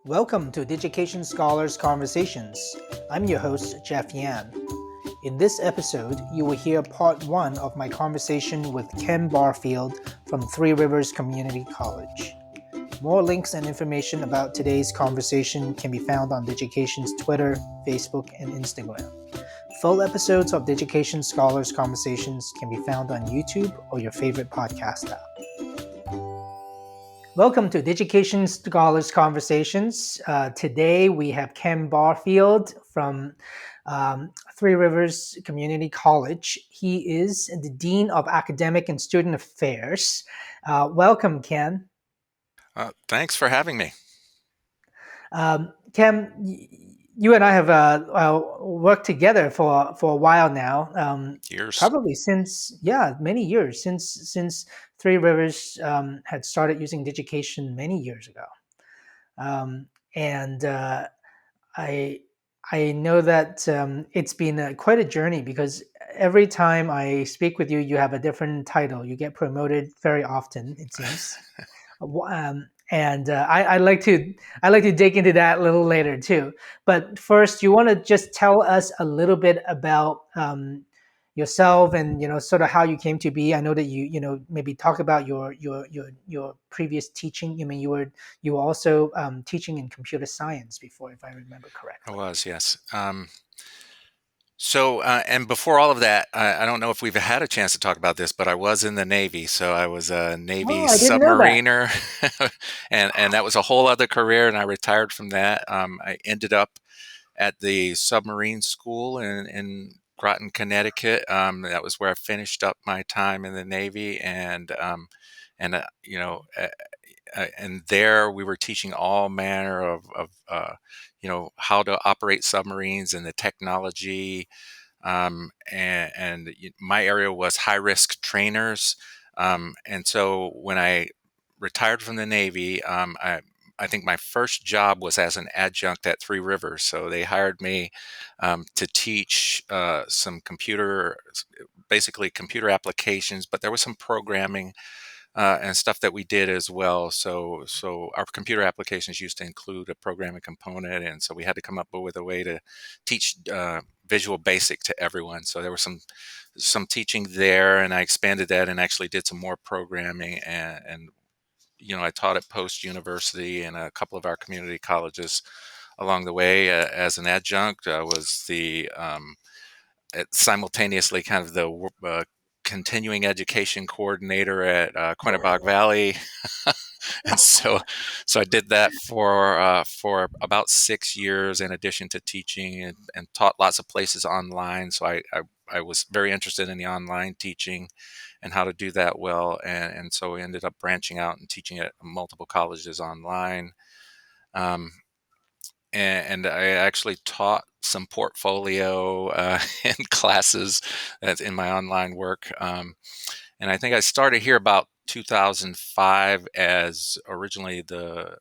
Welcome to Digication Scholars Conversations. I'm your host, Jeff Yan. In this episode, you will hear part one of my conversation with Kem Barfield from Three Rivers Community College. More links and information about today's conversation can be found on Digication's Twitter, Facebook, and Instagram. Full episodes of Digication Scholars Conversations can be found on YouTube or your favorite podcast app. Welcome to Digication Scholars Conversations. Today we have Kem Barfield from Three Rivers Community College. He is the Dean of Academic and Student Affairs. Welcome, Ken. Thanks for having me. Kem, you and I have worked together for a while now. Years. Probably since many years since Three Rivers had started using Digication many years ago. And I know that it's been quite a journey because every time I speak with you, you have a different title. You get promoted very often, it seems. And I like to dig into that a little later too. But first, you want to just tell us a little bit about yourself and sort of how you came to be. I know that you maybe talk about your previous teaching. I mean, you were also teaching in computer science before, if I remember I correctly. was, yes. And before all of that, I don't know if we've had a chance to talk about this, but I was in the Navy. So I was a Navy Oh, I didn't know that. Submariner, and that was a whole other career. And I retired from that. I ended up at the Submarine School in Groton, Connecticut. That was where I finished up my time in the Navy, and and there we were teaching all manner of how to operate submarines and the technology. My area was high risk trainers. And so when I retired from the Navy, I think my first job was as an adjunct at Three Rivers. So they hired me to teach some basically computer applications, but there was some programming and stuff that we did as well. So our computer applications used to include a programming component, and so we had to come up with a way to teach Visual Basic to everyone. So there was some teaching there, and I expanded that and actually did some more programming. And I taught at Post University and a couple of our community colleges along the way as an adjunct. I was simultaneously kind of the continuing education coordinator at Quinnebog Valley, and so I did that for about 6 years, in addition to teaching and taught lots of places online. So I was very interested in the online teaching and how to do that well, and so we ended up branching out and teaching at multiple colleges online. Um, and I actually taught some portfolio in classes that's in my online work. And I think I started here about 2005 as originally the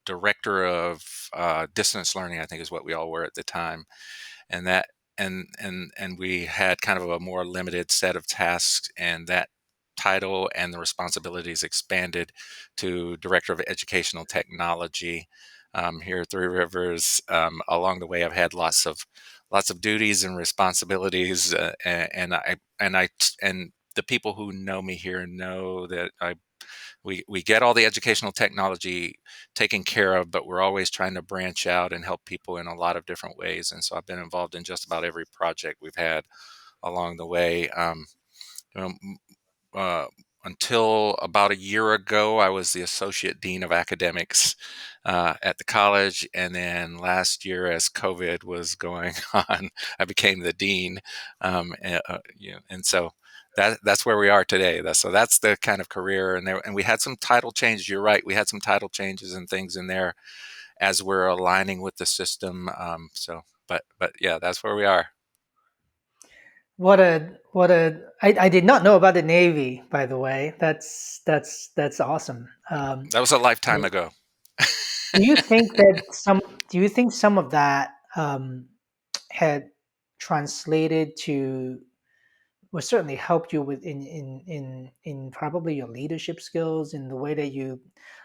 director of distance learning, I think is what we all were at the time. And that and we had kind of a more limited set of tasks, and that title and the responsibilities expanded to director of educational technology here at Three Rivers. Along the way, I've had lots of duties and responsibilities, and the people who know me here know that we get all the educational technology taken care of, but we're always trying to branch out and help people in a lot of different ways. And so I've been involved in just about every project we've had along the way. You know, uh, until about a year ago, I was the associate dean of academics at the college, and then last year, as COVID was going on, I became the dean. And so that's where we are today. So that's the kind of career, and we had some title changes. You're right, we had some title changes and things in there as we're aligning with the system. But yeah, that's where we are. I did not know about the Navy, by the way. That's awesome. That was a lifetime ago. Do you think that some of that had translated to well certainly helped you with in probably your leadership skills in the way that you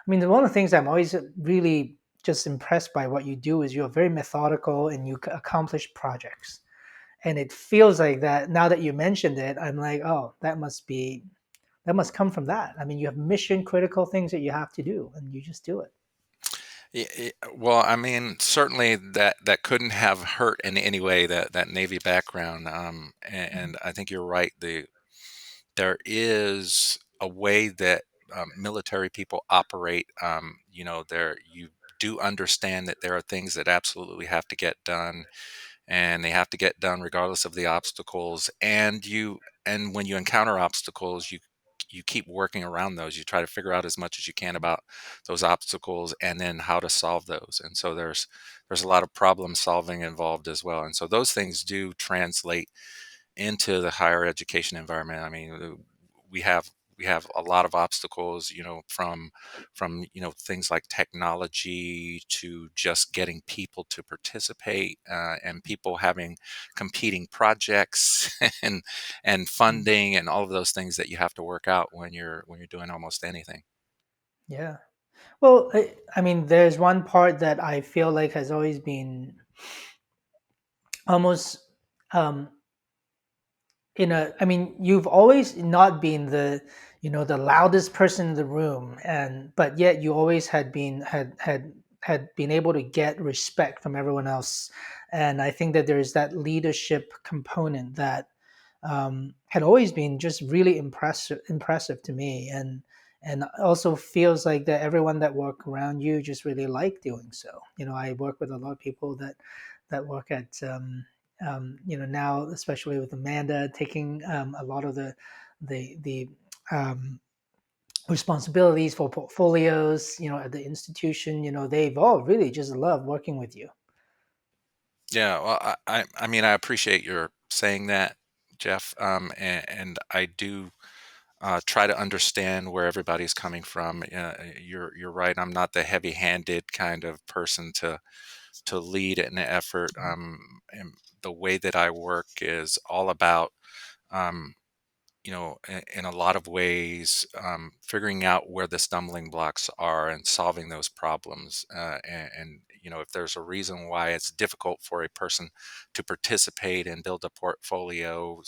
I mean one of the things I'm always really just impressed by what you do is you're very methodical and you accomplish projects. And it feels like that now that you mentioned it. I'm like, oh, that must come from that. I mean, you have mission critical things that you have to do, and you just do it. Well, I mean, certainly that couldn't have hurt in any way, that Navy background. And I think you're right. There is a way that military people operate. There you do understand that there are things that absolutely have to get done, and they have to get done regardless of the obstacles. And when you encounter obstacles, you keep working around those. You try to figure out as much as you can about those obstacles and then how to solve those. And so there's a lot of problem solving involved as well. And so those things do translate into the higher education environment. I mean, we have we have a lot of obstacles, from things like technology to just getting people to participate, and people having competing projects and Mm. funding and all of those things that you have to work out when you're doing almost anything. Yeah. Well, I mean, there's one part that I feel like has always been almost um, in a. I mean, you've always not been the loudest person in the room, and but yet you always had been able to get respect from everyone else. And I think that there's that leadership component that had always been just really impressive to me, and also feels like that everyone that work around you just really like doing so. I work with a lot of people that work at now, especially with Amanda taking a lot of the um, responsibilities for portfolios, at the institution. They've all really just love working with you. Yeah, well, I mean, I appreciate your saying that, Jeff, and I do try to understand where everybody's coming from. You're right. I'm not the heavy-handed kind of person to lead an effort. And the way that I work is all about, um, in a lot of ways, figuring out where the stumbling blocks are and solving those problems. And if there's a reason why it's difficult for a person to participate and build a portfolio,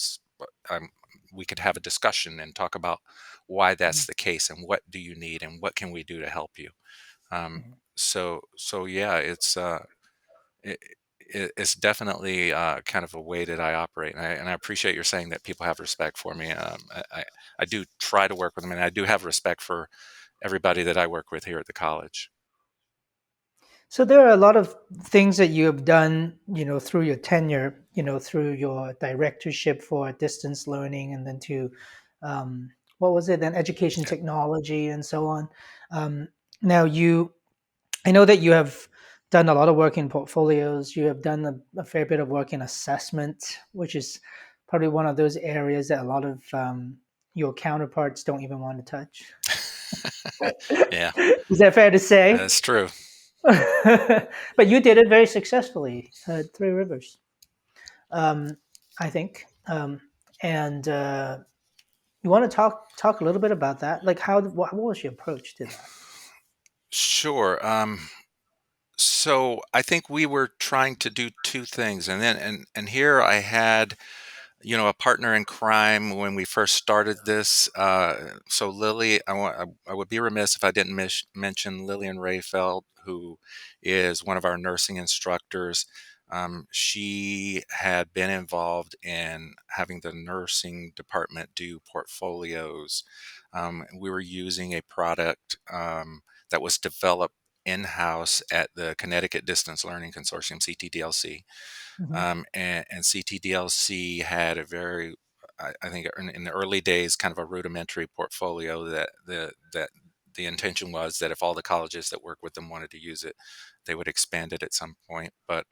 um, we could have a discussion and talk about why that's Mhm, the case and what do you need and what can we do to help you. Um, mhm. so yeah, it, it's definitely kind of a way that I operate, and I appreciate your saying that people have respect for me. I do try to work with them, and I do have respect for everybody that I work with here at the college. So there are a lot of things that you have done, through your tenure, through your directorship for distance learning, and then to, what was it, then education Yeah. technology, and so on. Um, now I know that you have done a lot of work in portfolios. You have done a fair bit of work in assessment, which is probably one of those areas that a lot of your counterparts don't even want to touch. Yeah, Is that fair to say? that's true. But you did it very successfully at Three Rivers, um, I think. And you want to talk a little bit about that? Like, what was your approach to that? Sure. So I think we were trying to do two things, and here I had a partner in crime when we first started this. So Lily, I would be remiss if I didn't mention Lillian Rayfeld, who is one of our nursing instructors. She had been involved in having the nursing department do portfolios. We were using a product that was developed in-house at the Connecticut Distance Learning Consortium, CTDLC. Hmm. And CTDLC had a very, I think, in the early days, kind of a rudimentary portfolio that the intention was that if all the colleges that work with them wanted to use it, they would expand it at some point. But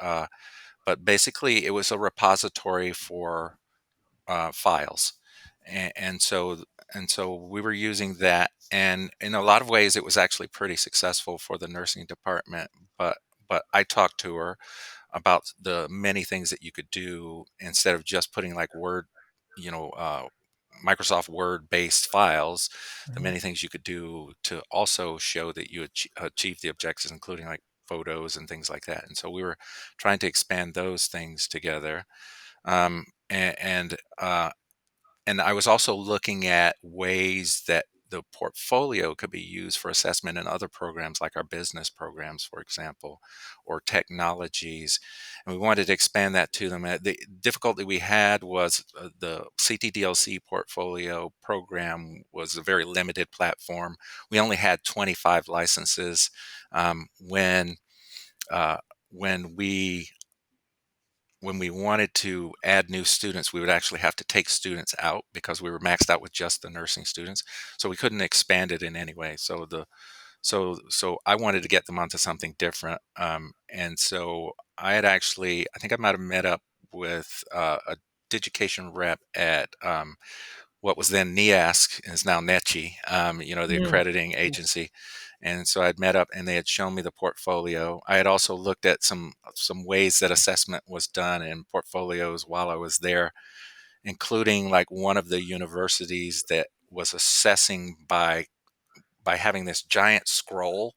basically, it was a repository for files, and so we were using that, and in a lot of ways, it was actually pretty successful for the nursing department. But I talked to her about the many things that you could do instead of just putting like Word, you know, uh, Microsoft Word based files, the Hmm. many things you could do to also show that you achieve the objectives, including like photos and things like that. And so we were trying to expand those things together. Um, and, and uh, and I was also looking at ways that the portfolio could be used for assessment in other programs, like our business programs, for example, or technologies. And we wanted to expand that to them. The difficulty we had was the CTDLC portfolio program was a very limited platform. We only had 25 licenses. When uh, when we when we wanted to add new students, we would actually have to take students out because we were maxed out with just the nursing students. So we couldn't expand it in any way. So I wanted to get them onto something different. And so I think I might have met up with a Digication rep at what was then NEASC, is now NECHI, the Mm. accrediting agency. And so I'd met up and they had shown me the portfolio. I had also looked at some ways that assessment was done in portfolios while I was there, including like one of the universities that was assessing by having this giant scroll.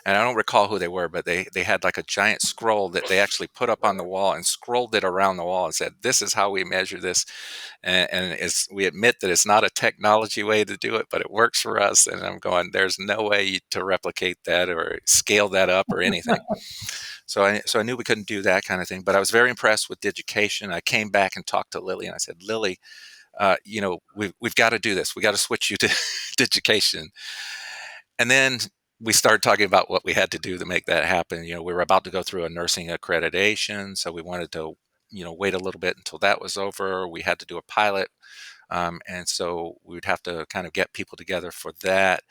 And I don't recall who they were, but they had like a giant scroll that they actually put up on the wall and scrolled it around the wall and said, "This is how we measure this." And we admit that it's not a technology way to do it, but it works for us. And I'm going, there's no way to replicate that or scale that up or anything. So I knew we couldn't do that kind of thing. But I was very impressed with Digication. I came back and talked to Lily, and I said, Lily, we've got to do this. We got to switch you to Digication. And then we started talking about what we had to do to make that happen. We were about to go through a nursing accreditation, so we wanted to, wait a little bit until that was over. We had to do a pilot, and so we would have to kind of get people together for that.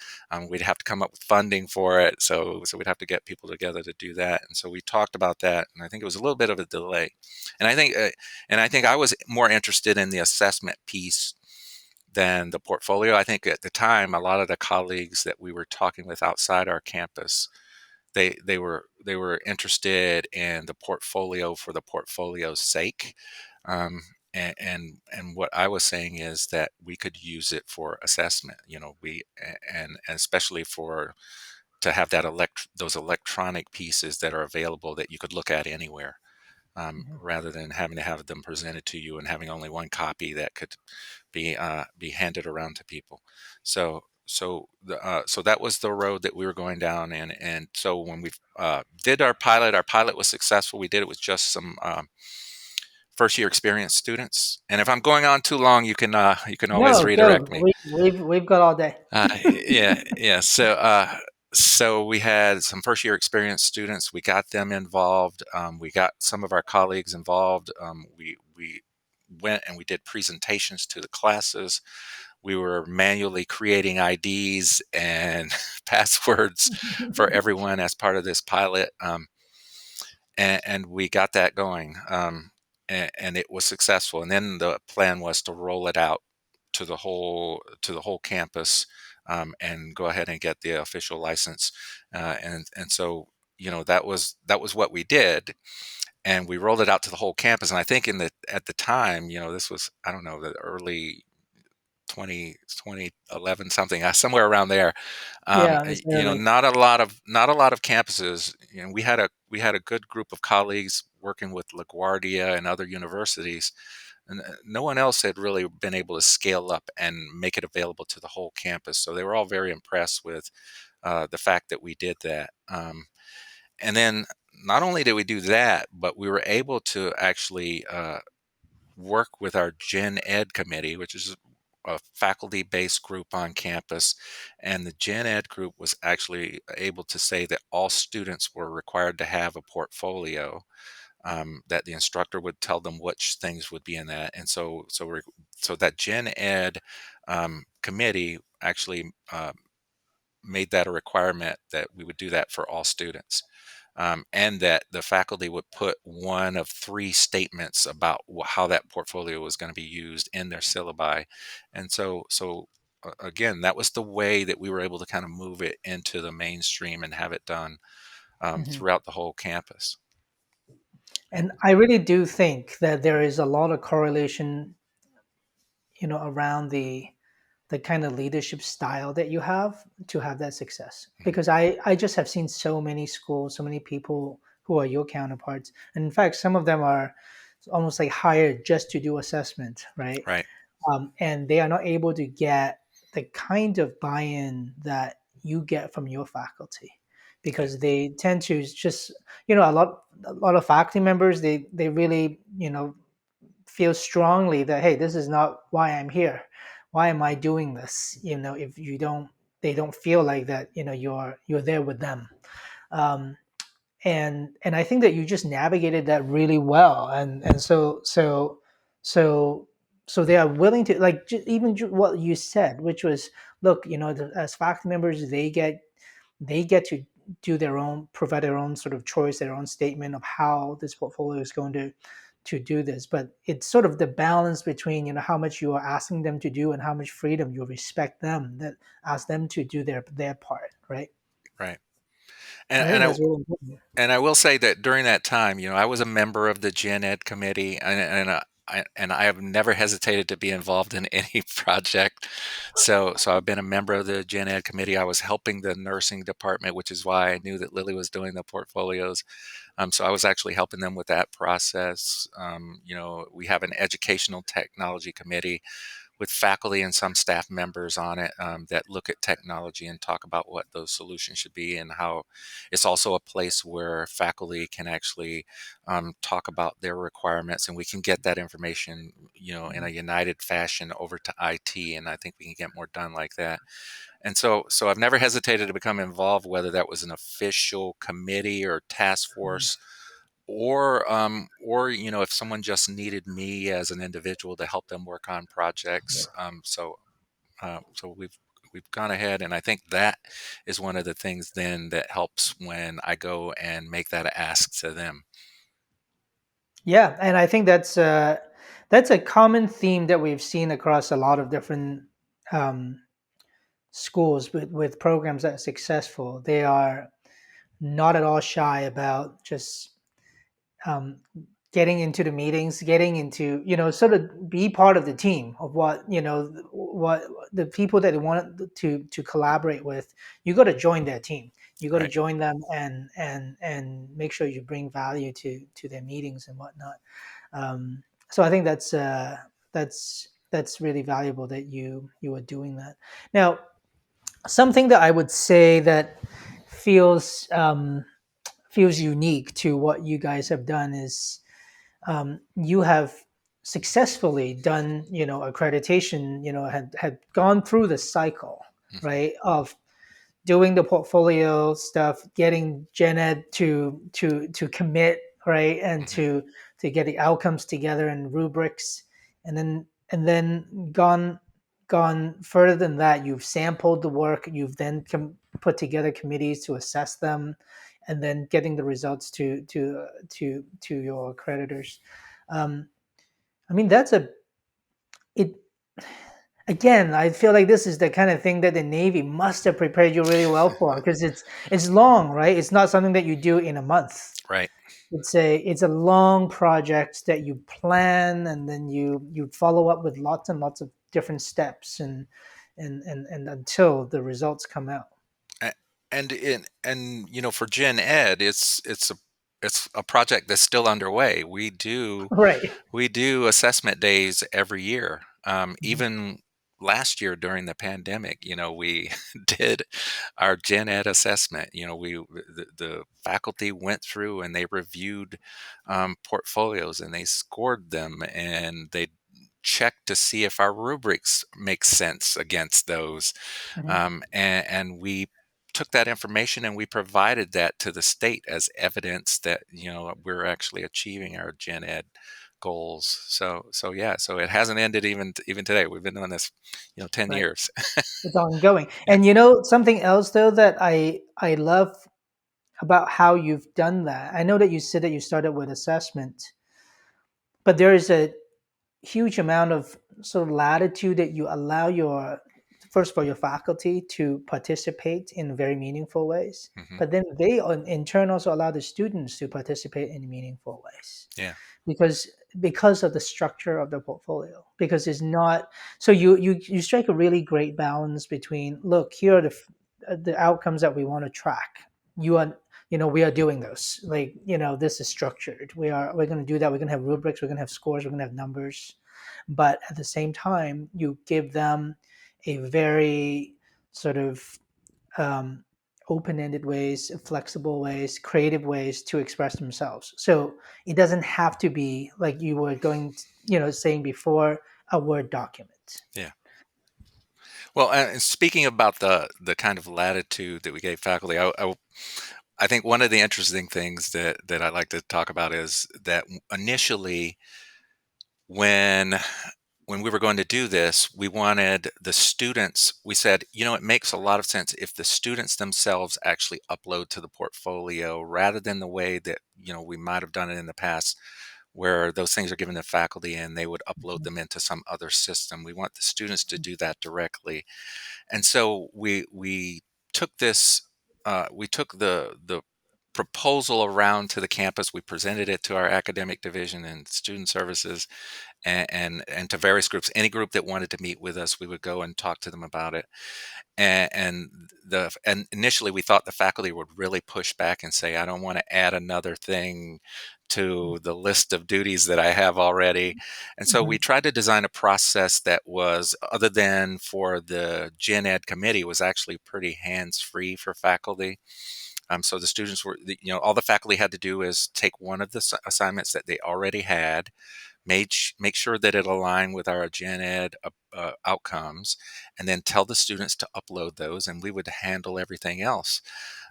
We'd have to come up with funding for it, so we'd have to get people together to do that. And so we talked about that, and I think it was a little bit of a delay. And I think I was more interested in the assessment piece than the portfolio. I think at the time, a lot of the colleagues that we were talking with outside our campus, they were interested in the portfolio for the portfolio's sake. And what I was saying is that we could use it for assessment. And especially for to have those electronic pieces that are available that you could look at anywhere, Mhm. rather than having to have them presented to you and having only one copy that could be handed around to people. So that was the road that we were going down, and so when we did our pilot was successful. We did it with just some first year experience students. And if I'm going on too long, you can always No, good. redirect me. We've got all day. Yeah, yeah. So we had some first year experience students. We got them involved. We got some of our colleagues involved. We went and we did presentations to the classes. We were manually creating IDs and passwords for everyone as part of this pilot, and we got that going, and it was successful. And then the plan was to roll it out to the whole campus, and go ahead and get the official license. And so that was what we did, and we rolled it out to the whole campus. And I think at the time, this was, I don't know, the early 2011 something, somewhere around there. Yeah, it's early. Not a lot of campuses. We had a good group of colleagues working with LaGuardia and other universities, and no one else had really been able to scale up and make it available to the whole campus. So they were all very impressed with the fact that we did that. And then not only did we do that, but we were able to actually work with our Gen Ed committee, which is a faculty based group on campus. And the Gen Ed group was actually able to say that all students were required to have a portfolio, that the instructor would tell them which things would be in that. And so that Gen Ed committee actually made that a requirement that we would do that for all students, and that the faculty would put one of three statements about how that portfolio was going to be used in their syllabi. And again, that was the way that we were able to kind of move it into the mainstream and have it done Mhm. throughout the whole campus. And I really do think that there is a lot of correlation, around the the kind of leadership style that you have to have that success. Mhm. Because I just have seen so many schools, so many people who are your counterparts, and in fact, some of them are almost like hired just to do assessment, right? Right. And they are not able to get the kind of buy-in that you get from your faculty, Yeah. because they tend to just, a lot of faculty members, they really, feel strongly that, hey, this is not why I'm here. Why am I doing this? If you don't, they don't feel like that. You're there with them. Um, and I think that you just navigated that really well, and so so they are willing to, like, even what you said, which was, look, as faculty members, they get to do their own, provide their own sort of choice, their own statement of how this portfolio is going to do this. But it's sort of the balance between, how much you are asking them to do and how much freedom you respect them, that ask them to do their part, right? Right. I And think I that's really important. and I will say that during that time, I was a member of the Gen Ed committee, and I have never hesitated to be involved in any project. So I've been a member of the Gen Ed committee. I was helping the nursing department, which is why I knew that Lily was doing the portfolios. So I was actually helping them with that process. We have an educational technology committee with faculty and some staff members on it, that look at technology and talk about what those solutions should be, and how it's also a place where faculty can actually talk about their requirements, and we can get that information, in a united fashion over to IT, and I think we can get more done like that. And so I've never hesitated to become involved, whether that was an official committee or task force, or if someone just needed me as an individual to help them work on projects. So we've gone ahead, and I think that is one of the things then that helps when I go and make that ask to them. Yeah, and I think that's a common theme that we've seen across a lot of different um, schools with programs that are successful. They are not at all shy about just um, getting into the meetings, getting into, sort of be part of the team of what the people that they want to collaborate with. You got to join their team. You got to Right. join them, and make sure you bring value to their meetings and whatnot. So I think that's really valuable that you are doing that. Now, something that I would say that feels feels unique to what you guys have done is, you have successfully done, accreditation, had gone through the cycle, Mhm. right, of doing the portfolio stuff, getting Gen Ed to commit, right, and Mhm. to get the outcomes together and rubrics, and then gone further than that. You've sampled the work, you've then put together committees to assess them, and then getting the results to your creditors. Um, I mean, that's a it again, I feel like this is the kind of thing that the Navy must have prepared you really well for, because it's long, right? It's not something that you do in a month. Right. It's a long project that you plan, and then you follow up with lots and lots of different steps, and until the results come out. A- and for Gen Ed, it's a project that's still underway. Right. We do assessment days every year. Mhm. Even last year during the pandemic, we did our Gen Ed assessment. The faculty went through and they reviewed portfolios, and they scored them, and they checked to see if our rubrics make sense against those. Mhm. And we took that information and we provided that to the state as evidence that we're actually achieving our Gen Ed goals. So yeah, so it hasn't ended even today. We've been doing this 10 Right. years. It's ongoing. Yeah. And something else though that I love about how you've done that. I know that you said that you started with assessment, but there is a huge amount of sort of latitude that you allow your, first of all, your faculty to participate in very meaningful ways, Hmm. but then they in turn also allow the students to participate in meaningful ways, Yeah. because because of the structure of the portfolio, because it's not, so you strike a really great balance between, look, here are the outcomes that we want to track. You are, we are doing those, like, this is structured, we're going to do that, we're going to have rubrics, we're going to have scores, we're going to have numbers. But at the same time, you give them a very sort of um, open-ended ways, flexible ways, creative ways to express themselves. So it doesn't have to be like you were saying before, a Word document. Yeah. Well, and speaking about the kind of latitude that we gave faculty, I think one of the interesting things that I like to talk about is that initially, when when we were going to do this, we wanted the students, we said, it makes a lot of sense if the students themselves actually upload to the portfolio rather than the way that, we might have done it in the past, where those things are given to faculty and they would upload them into some other system. We want the students to do that directly. And so we took this, we took the proposal around to the campus. We presented it to our academic division and student services, and to various groups. Any group that wanted to meet with us, we would go and talk to them about it. And initially we thought the faculty would really push back and say, I don't want to add another thing to the list of duties that I have already. And so we Mhm. tried to design a process that was, other than for the Gen Ed committee, was actually pretty hands-free for faculty. So the students were, all the faculty had to do is take one of the assignments that they already had, make sure that it aligned with our Gen Ed outcomes, and then tell the students to upload those, and we would handle everything else.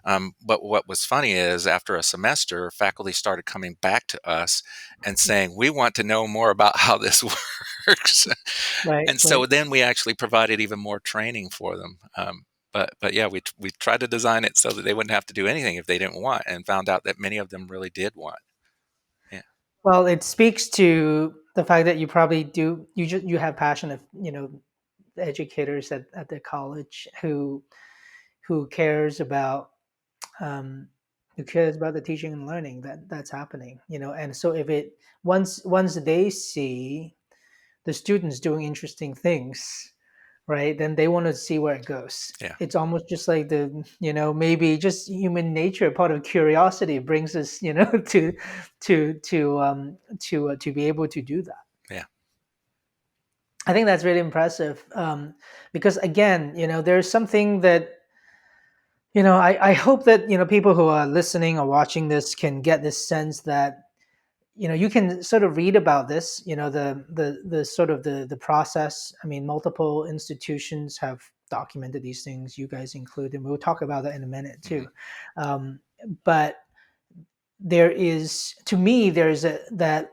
But what was funny is after a semester, faculty started coming back to us and saying, we want to know more about how this works. Right, And so right. then we actually provided even more training for them. But yeah, we tried to design it so that they wouldn't have to do anything if they didn't want, and found out that many of them really did want. Yeah. Well, it speaks to the fact that you probably do, you have passionate, educators at the college who cares about um, who cares about the teaching and learning that's happening, and so if it once they see the students doing interesting things, right, then they want to see where it goes. Yeah. It's almost just like maybe just human nature, part of curiosity brings us, to be able to do that. Yeah. I think that's really impressive, because again, there's something that, I hope that, people who are listening or watching this can get this sense that, you can sort of read about this, the sort of the process. I mean, multiple institutions have documented these things, you guys included, and we'll talk about that in a minute Hmm. too. um, but there is, to me, there's a that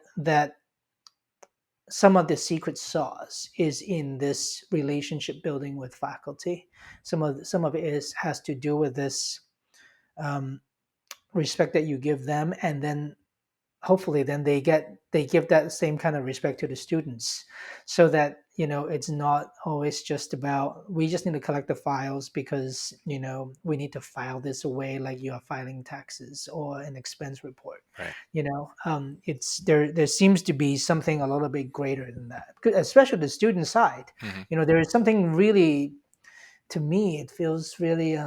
some of the secret sauce is in this relationship building with faculty. Some of it has to do with this um, respect that you give them, and then hopefully then they give that same kind of respect to the students, so that, it's not always just about, we just need to collect the files because, we need to file this away like you are filing taxes or an expense report. Right. It's there seems to be something a little bit greater than that, especially the student side. Hmm. There is something really, to me it feels really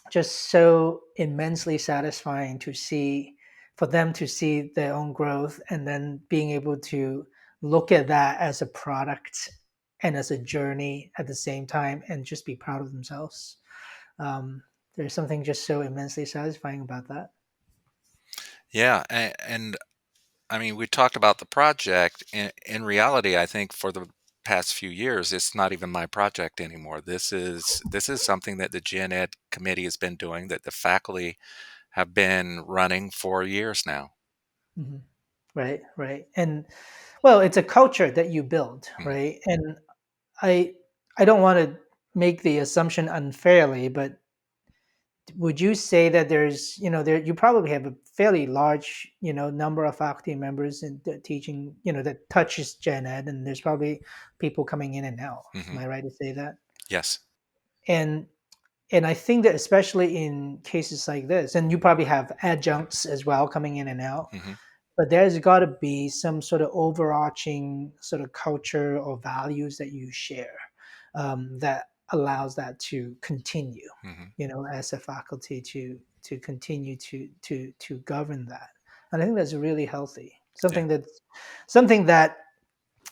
just so immensely satisfying to see, for them to see their own growth, and then being able to look at that as a product and as a journey at the same time, and just be proud of themselves. There's something just so immensely satisfying about that. Yeah. And I mean, we talked about the project. In reality, I think for the past few years, it's not even my project anymore. This is something that the Gen Ed committee has been doing, that the faculty have been running for years now. Mhm. Right, right. And well, it's a culture that you build, Mhm. right? And I I don't want to make the assumption unfairly, but would you say that there's, there, you probably have a fairly large, number of faculty members in the teaching, that touches Gen Ed, and there's probably people coming in and out. Am Mhm. I right to say that? Yes. And and I think that especially in cases like this, and you probably have adjuncts as well coming in and out. Mhm. but there's got to be some sort of overarching sort of culture or values that you share, that allows that to continue, Hmm. as a faculty to continue to govern that. And I think that's really healthy. Yeah. Something that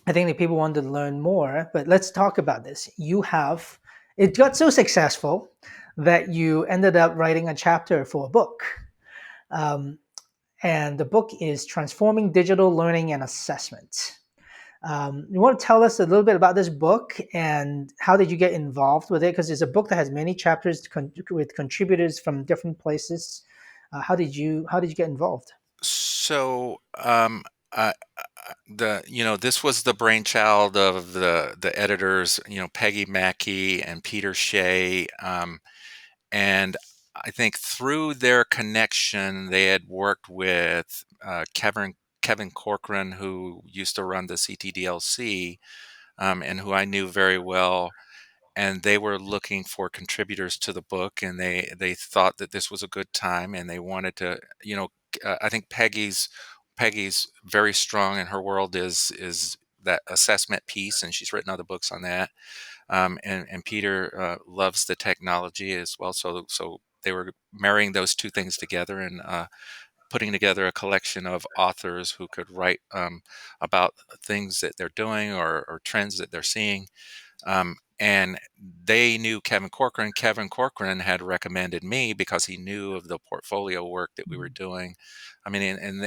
I think that people want to learn more. But let's talk about this. It got so successful that you ended up writing a chapter for a book. Um, and the book is Transforming Digital Learning and Assessment. You want to tell us a little bit about this book and how did you get involved with it? Because it's a book that has many chapters with contributors from different places. How did you get involved? So, uh, this was the brainchild of the editors, Peggy Mackey and Peter Shea, and I think through their connection, they had worked with Kevin Corcoran, who used to run the CTDLC, and who I knew very well, and they were looking for contributors to the book, and they thought that this was a good time, and they wanted to, I think Peggy's very strong in her world is that assessment piece, and she's written other books on that. And Peter loves the technology as well, so they were marrying those two things together, and putting together a collection of authors who could write about things that they're doing, or trends that they're seeing. And they knew Kevin Corcoran. Kevin Corcoran had recommended me because he knew of the portfolio work that we were Mhm. doing. I mean, and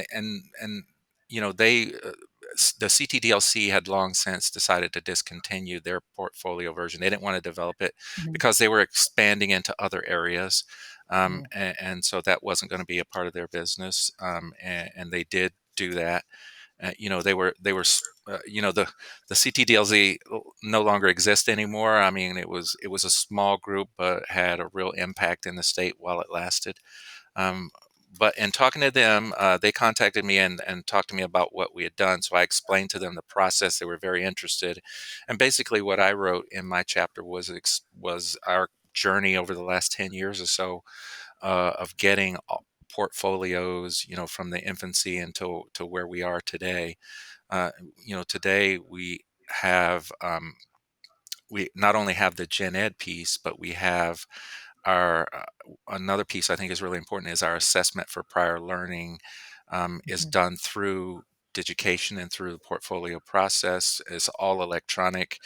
they the CTDLC had long since decided to discontinue their portfolio version. They didn't want to develop it Mhm. because they were expanding into other areas, Mhm. and so that wasn't going to be a part of their business. And they did do that. The CTDLZ no longer exists anymore. I mean, it was a small group, but had a real impact in the state while it lasted. Um, but in talking to them, they contacted me and talked to me about what we had done. So I explained to them the process. They were very interested, and basically, what I wrote in my chapter was our journey over the last 10 years or so, of getting portfolios, from the infancy until to where we are today. Today have we not only have the gen ed piece, but we have our another piece I think is really important is our assessment for prior learning, is Mhm. done through Digication and through the portfolio process. It's all electronic.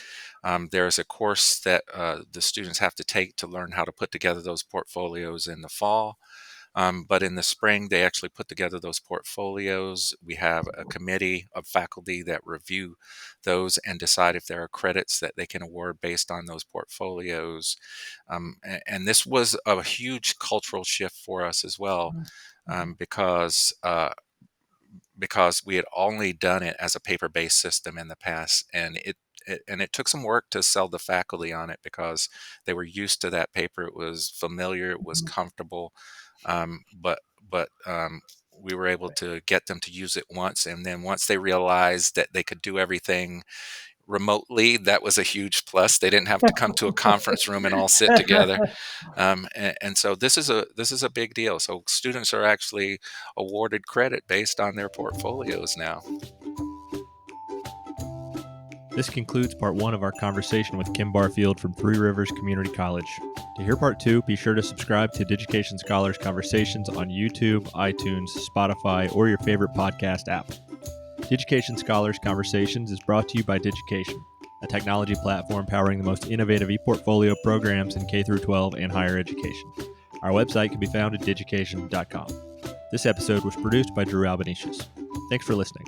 There's a course that the students have to take to learn how to put together those portfolios in the fall. But in the spring, they actually put together those portfolios. We have a committee of faculty that review those and decide if there are credits that they can award based on those portfolios. And this was a huge cultural shift for us as well, Mhm. Mhm. um, because uh, because we had only done it as a paper-based system in the past, and it took some work to sell the faculty on it because they were used to that paper. It was familiar, it was Mhm. comfortable, but we were able to get them to use it once, and then once they realized that they could do everything remotely, that was a huge plus. They didn't have to come to a conference room and all sit together. And so this is a big deal. So students are actually awarded credit based on their portfolios now. This concludes part one of our conversation with Kem Barfield from Three Rivers Community College. To hear part two, be sure to subscribe to Digication Scholars Conversations on YouTube, iTunes, Spotify, or your favorite podcast app. Digication Scholars Conversations is brought to you by Digication, a technology platform powering the most innovative ePortfolio programs in K-12 and higher education. Our website can be found at digication.com. This episode was produced by Drew Albanesius. Thanks for listening.